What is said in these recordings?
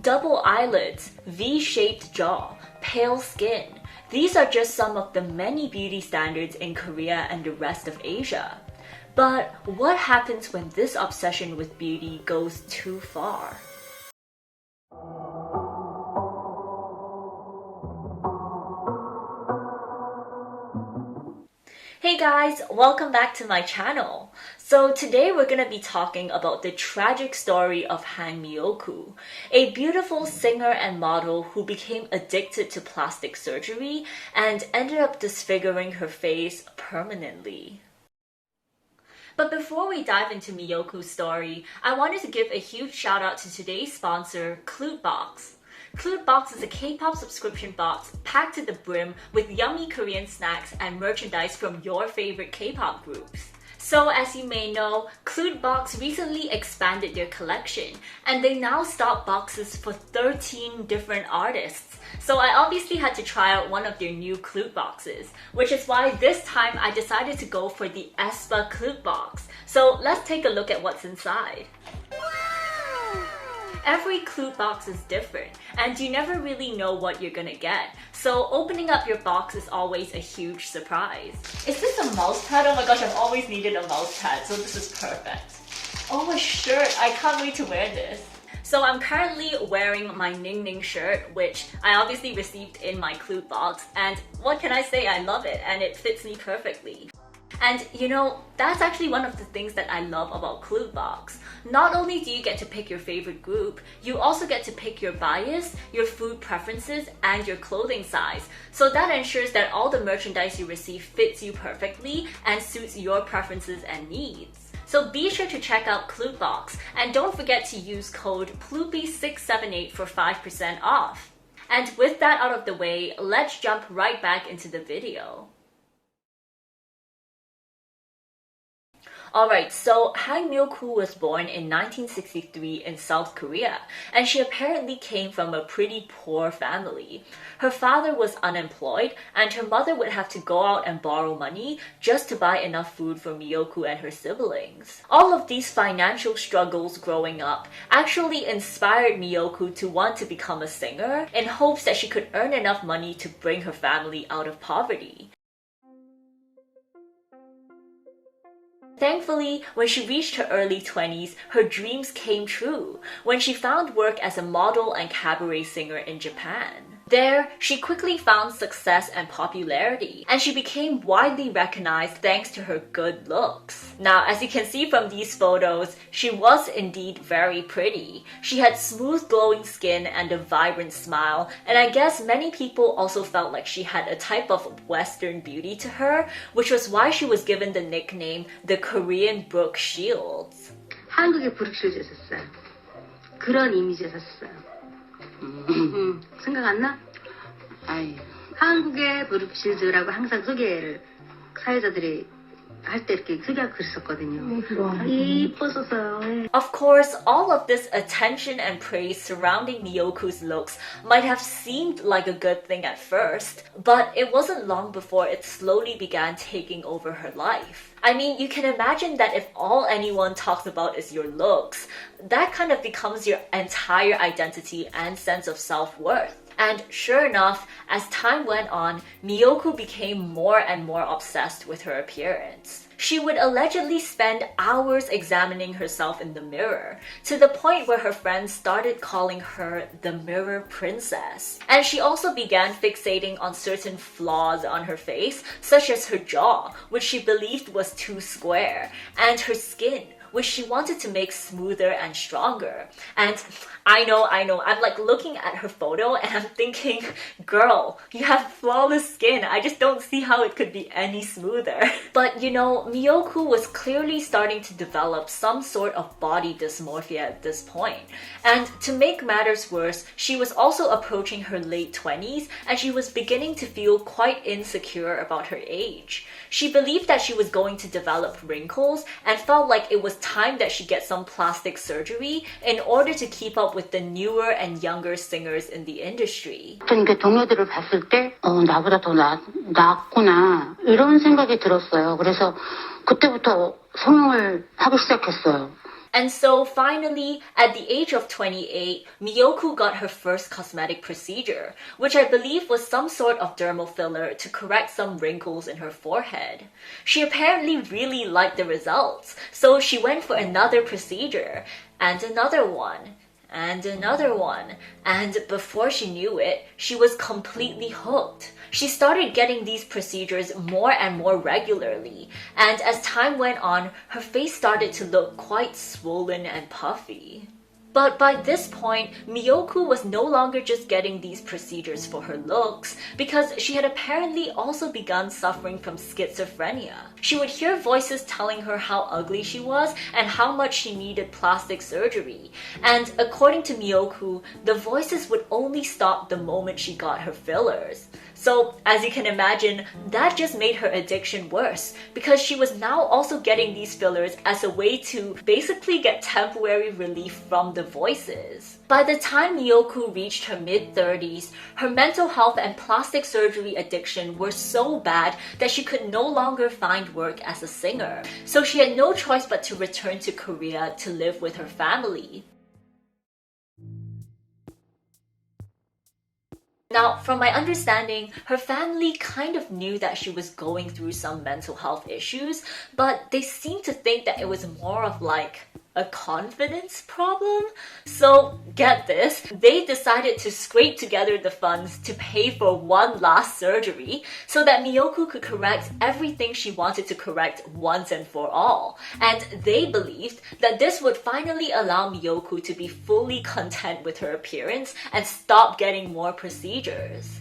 double eyelids, V-shaped jaw, pale skin. These are just some of the many beauty standards in Korea and the rest of Asia. But what happens when this obsession with beauty goes too far? Hey guys, welcome back to my channel. So today we're going to be talking about the tragic story of Hang Mioku, a beautiful singer and model who became addicted to plastic surgery and ended up disfiguring her face permanently. But before we dive into Miyoku's story, I wanted to give a huge shout out to today's sponsor, Clutebox. Clutebox is a K-pop subscription box packed to the brim with yummy Korean snacks and merchandise from your favorite K-pop groups. So as you may know, Clutebox recently expanded their collection and they now stock boxes for 13 different artists. So I obviously had to try out one of their new Cluteboxes, which is why this time I decided to go for the aespa Clutebox. So let's take a look at what's inside. Every Clutebox is different, and you never really know what you're gonna get. So opening up your box is always a huge surprise. Is this a mouse pad? Oh my gosh, I've always needed a mouse pad, so this is perfect. Oh, a shirt! I can't wait to wear this. So I'm currently wearing my Ning Ning shirt, which I obviously received in my Clutebox, and what can I say? I love it, and it fits me perfectly. And you know, that's actually one of the things that I love about Clutebox. Not only do you get to pick your favorite group, you also get to pick your bias, your food preferences, and your clothing size. So that ensures that all the merchandise you receive fits you perfectly and suits your preferences and needs. So be sure to check out Clutebox, and don't forget to use code PLOOPY678 for 5% off. And with that out of the way, let's jump right back into the video. Alright, so Hang Mioku was born in 1963 in South Korea, and she apparently came from a pretty poor family. Her father was unemployed, and her mother would have to go out and borrow money just to buy enough food for Mioku and her siblings. All of these financial struggles growing up actually inspired Mioku to want to become a singer in hopes that she could earn enough money to bring her family out of poverty. Thankfully, when she reached her early 20s, her dreams came true when she found work as a model and cabaret singer in Japan. There, she quickly found success and popularity, and she became widely recognized thanks to her good looks. Now, as you can see from these photos, she was indeed very pretty. She had smooth glowing skin and a vibrant smile, and I guess many people also felt like she had a type of Western beauty to her, which was why she was given the nickname the Korean Brooke Shields. 한국의 브룩 실즈였었어요. 그런 이미지였었어요. 생각 안 나? 아이, 한국의 브룩실즈라고 항상 소개를 사회자들이 할 때 이렇게 소개하고 그랬었거든요. 이뻤었어요. Of course, all of this attention and praise surrounding Miyoku's looks might have seemed like a good thing at first, but it wasn't long before it slowly began taking over her life. I mean, you can imagine that if all anyone talks about is your looks, that kind of becomes your entire identity and sense of self-worth. And sure enough, as time went on, Mioku became more and more obsessed with her appearance. She would allegedly spend hours examining herself in the mirror, to the point where her friends started calling her the Mirror Princess. And she also began fixating on certain flaws on her face, such as her jaw, which she believed was too square, and her skin, which she wanted to make smoother and stronger. And I know, I'm like looking at her photo and I'm thinking, girl, you have flawless skin. I just don't see how it could be any smoother. But you know, Mioku was clearly starting to develop some sort of body dysmorphia at this point. And to make matters worse, she was also approaching her late 20s and she was beginning to feel quite insecure about her age. She believed that she was going to develop wrinkles and felt like it was time that she get some plastic surgery in order to keep up with the newer and younger singers in the industry. 그러니까 동료들을 봤을 때 나보다 더 낫구나 이런 생각이 들었어요. 그래서 그때부터 성형을 하기 시작했어요. And so finally, at the age of 28, Mioku got her first cosmetic procedure, which I believe was some sort of dermal filler to correct some wrinkles in her forehead. She apparently really liked the results, so she went for another procedure, and another one, and another one, and before she knew it, she was completely hooked. She started getting these procedures more and more regularly, and as time went on, her face started to look quite swollen and puffy. But by this point, Mioku was no longer just getting these procedures for her looks, because she had apparently also begun suffering from schizophrenia. She would hear voices telling her how ugly she was and how much she needed plastic surgery. And according to Mioku, the voices would only stop the moment she got her fillers. So, as you can imagine, that just made her addiction worse, because she was now also getting these fillers as a way to basically get temporary relief from the voices. By the time Mioku reached her mid-30s, her mental health and plastic surgery addiction were so bad that she could no longer find work as a singer. So she had no choice but to return to Korea to live with her family. Now, from my understanding, her family kind of knew that she was going through some mental health issues, but they seemed to think that it was more of like a confidence problem. So, get this, they decided to scrape together the funds to pay for one last surgery so that Mioku could correct everything she wanted to correct once and for all. And they believed that this would finally allow Mioku to be fully content with her appearance and stop getting more procedures.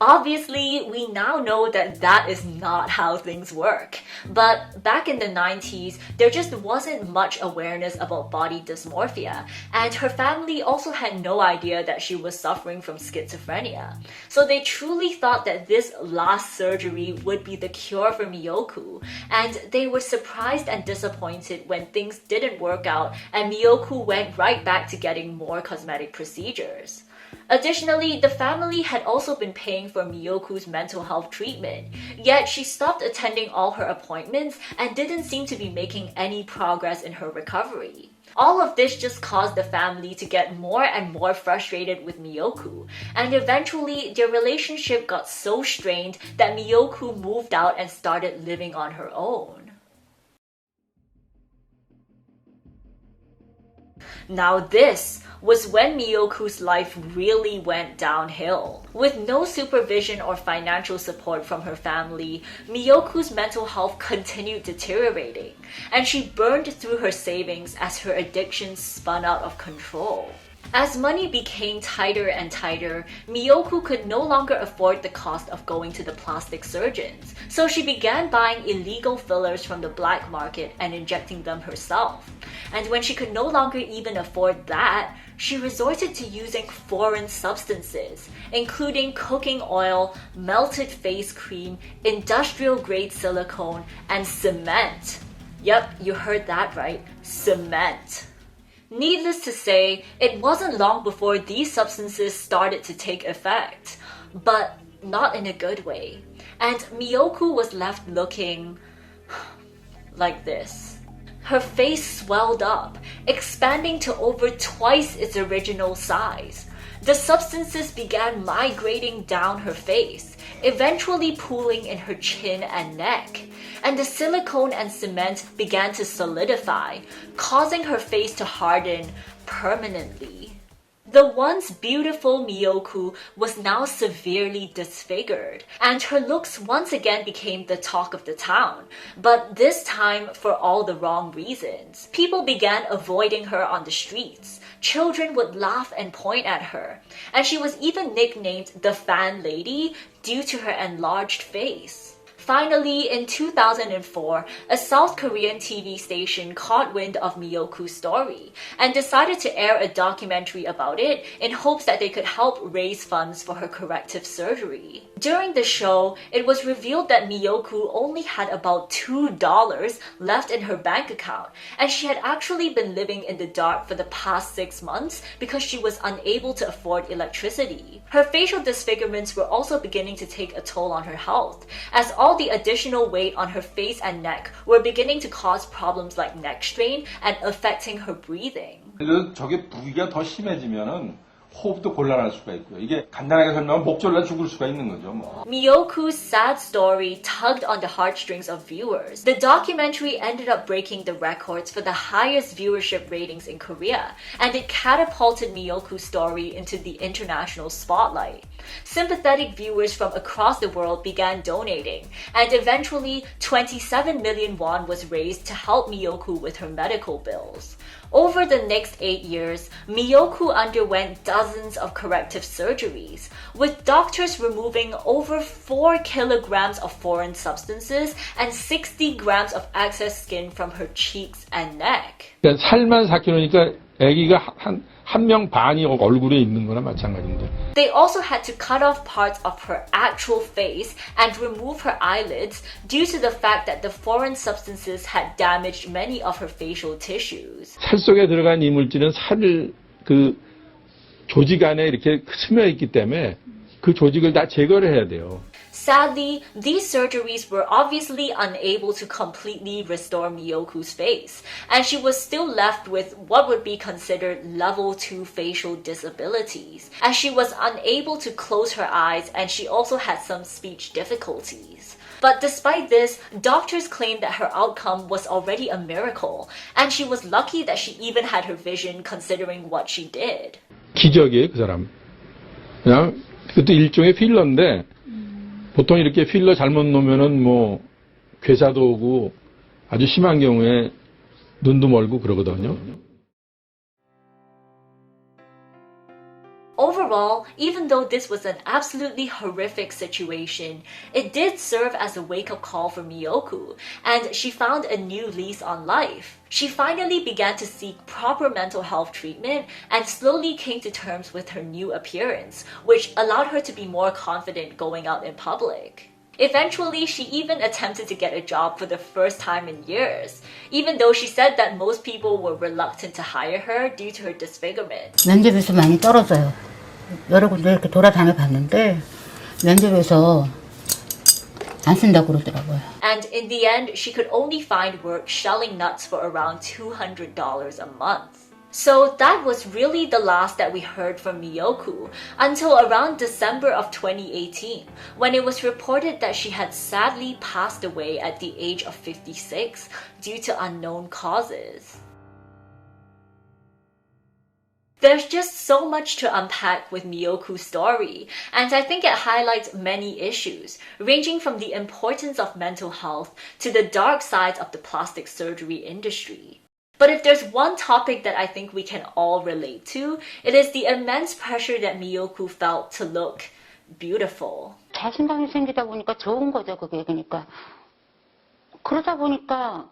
Obviously, we now know that that is not how things work. But back in the 90s, there just wasn't much awareness about body dysmorphia, and her family also had no idea that she was suffering from schizophrenia. So they truly thought that this last surgery would be the cure for Mioku, and they were surprised and disappointed when things didn't work out and Mioku went right back to getting more cosmetic procedures. Additionally, the family had also been paying for Miyoku's mental health treatment, yet she stopped attending all her appointments and didn't seem to be making any progress in her recovery. All of this just caused the family to get more and more frustrated with Mioku, and eventually their relationship got so strained that Mioku moved out and started living on her own. Now this was when Miyoku's life really went downhill. With no supervision or financial support from her family, Miyoku's mental health continued deteriorating, and she burned through her savings as her addiction spun out of control. As money became tighter and tighter, Mioku could no longer afford the cost of going to the plastic surgeons, so she began buying illegal fillers from the black market and injecting them herself. And when she could no longer even afford that, she resorted to using foreign substances, including cooking oil, melted face cream, industrial-grade silicone, and cement. Yep, you heard that right, cement. Needless to say, it wasn't long before these substances started to take effect, but not in a good way. And Mioku was left looking like this. Her face swelled up, expanding to over twice its original size. The substances began migrating down her face, eventually pooling in her chin and neck. And the silicone and cement began to solidify, causing her face to harden permanently. The once beautiful Mioku was now severely disfigured, and her looks once again became the talk of the town, but this time for all the wrong reasons. People began avoiding her on the streets. Children would laugh and point at her, and she was even nicknamed the Fan Lady due to her enlarged face. Finally, in 2004, a South Korean TV station caught wind of Miyoku's story and decided to air a documentary about it in hopes that they could help raise funds for her corrective surgery. During the show, it was revealed that Mioku only had about $2 left in her bank account, and she had actually been living in the dark for the past 6 months because she was unable to afford electricity. Her facial disfigurements were also beginning to take a toll on her health, as all the additional weight on her face and neck were beginning to cause problems like neck strain and affecting her breathing. 그래서 저게 부위가 더 심해지면은 호흡도 곤란할 수가 있고요. 이게 간단하게 설명하면 목 졸라 죽을 수가 있는 거죠. 뭐. Miyoku's sad story tugged on the heartstrings of viewers. The documentary ended up breaking the records for the highest viewership ratings in Korea, and it catapulted Miyoku's story into the international spotlight. Sympathetic viewers from across the world began donating, and eventually 27 million won was raised to help Mioku with her medical bills. Over the next 8 years, Mioku underwent dozens of corrective surgeries, with doctors removing over 4 kilograms of foreign substances and 60 grams of excess skin from her cheeks and neck. 그러니까 살만 4kg니까 아기가 한 명 반이 얼굴에 있는 거나 마찬가지인데. They also had to cut off parts of her actual face and remove her eyelids due to the fact that the foreign substances had damaged many of her facial tissues. 살 속에 들어간 이물질은 그 조직 안에 이렇게 스며 있기 때문에 그 조직을 다 제거를 해야 돼요. Sadly, these surgeries were obviously unable to completely restore Miyoku's face, and she was still left with what would be considered level 2 facial disabilities, as she was unable to close her eyes and she also had some speech difficulties. But despite this, doctors claimed that her outcome was already a miracle, and she was lucky that she even had her vision considering what she did. 기적이에요, 그 사람. 그냥 그것도 일종의 필러인데 보통 이렇게 필러 잘못 놓으면은 뭐 괴사도 오고 아주 심한 경우에 눈도 멀고 그러거든요. Overall, even though this was an absolutely horrific situation, it did serve as a wake-up call for Mioku, and she found a new lease on life. She finally began to seek proper mental health treatment and slowly came to terms with her new appearance, which allowed her to be more confident going out in public. Eventually, she even attempted to get a job for the first time in years, even though she said that most people were reluctant to hire her due to her disfigurement. 면접에서 많이 떨어져요. 여러 군데 이렇게 돌아다녀 봤는데 면접에서 안 쓴다고 그러더라고요. And in the end, she could only find work shelling nuts for around $200 a month. So that was really the last that we heard from Mioku until around December of 2018, when it was reported that she had sadly passed away at the age of 56 due to unknown causes. There's just so much to unpack with Miyoku's story, and I think it highlights many issues, ranging from the importance of mental health to the dark sides of the plastic surgery industry. But if there's one topic that I think we can all relate to, it is the immense pressure that Mioku felt to look beautiful. 자신감이 생기다 보니까 좋은 거죠, 그게. 그러니까 그러다 보니까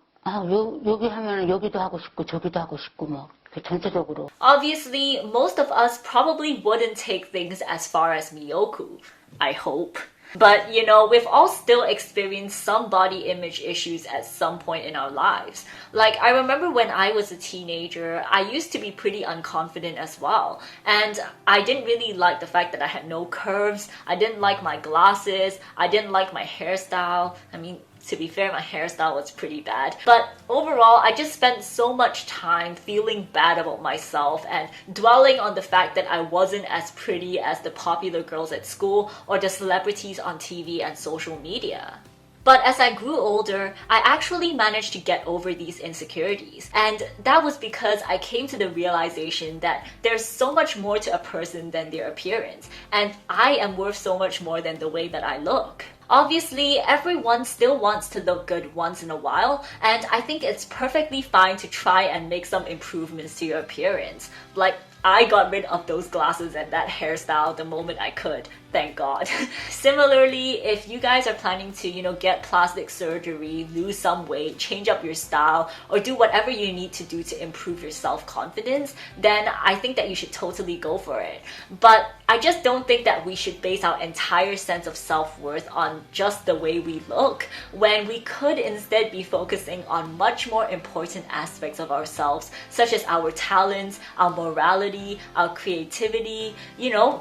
여기 하면 여기도 하고 싶고 저기도 하고 싶고 뭐 전체적으로. Obviously, most of us probably wouldn't take things as far as Mioku, I hope. But, you know, we've all still experienced some body image issues at some point in our lives. Like, I remember when I was a teenager, I used to be pretty unconfident as well. And I didn't really like the fact that I had no curves. I didn't like my glasses. I didn't like my hairstyle. I mean, to be fair, my hairstyle was pretty bad. But overall, I just spent so much time feeling bad about myself and dwelling on the fact that I wasn't as pretty as the popular girls at school or the celebrities on TV and social media. But as I grew older, I actually managed to get over these insecurities. And that was because I came to the realization that there's so much more to a person than their appearance. And I am worth so much more than the way that I look. Obviously, everyone still wants to look good once in a while, and I think it's perfectly fine to try and make some improvements to your appearance. Like, I got rid of those glasses and that hairstyle the moment I could. Thank God. Similarly, if you guys are planning to, get plastic surgery, lose some weight, change up your style, or do whatever you need to do to improve your self-confidence, then I think that you should totally go for it. But I just don't think that we should base our entire sense of self-worth on just the way we look, when we could instead be focusing on much more important aspects of ourselves, such as our talents, our morality, our creativity,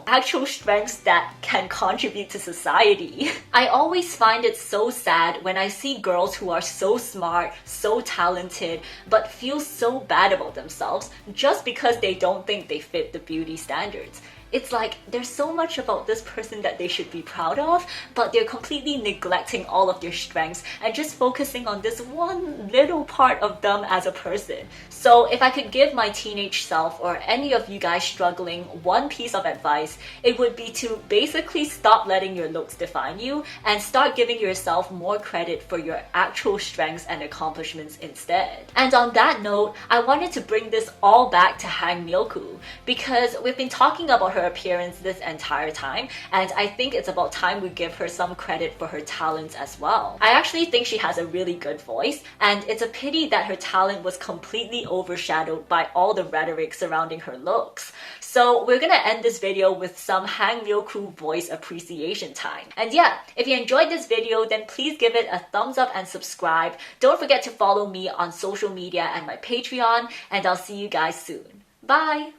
actual strengths that can contribute to society. I always find it so sad when I see girls who are so smart, so talented, but feel so bad about themselves just because they don't think they fit the beauty standards. It's like there's so much about this person that they should be proud of, but they're completely neglecting all of their strengths and just focusing on this one little part of them as a person. So if I could give my teenage self or any of you guys struggling one piece of advice, it would be to basically stop letting your looks define you and start giving yourself more credit for your actual strengths and accomplishments instead. And on that note, I wanted to bring this all back to Hang Mioku because we've been talking about her appearance this entire time, and I think it's about time we give her some credit for her talents as well. I actually think she has a really good voice, and it's a pity that her talent was completely overshadowed by all the rhetoric surrounding her looks. So we're gonna end this video with some Hang Mioku voice appreciation time. And yeah, if you enjoyed this video, then please give it a thumbs up and subscribe. Don't forget to follow me on social media and my Patreon, and I'll see you guys soon. Bye!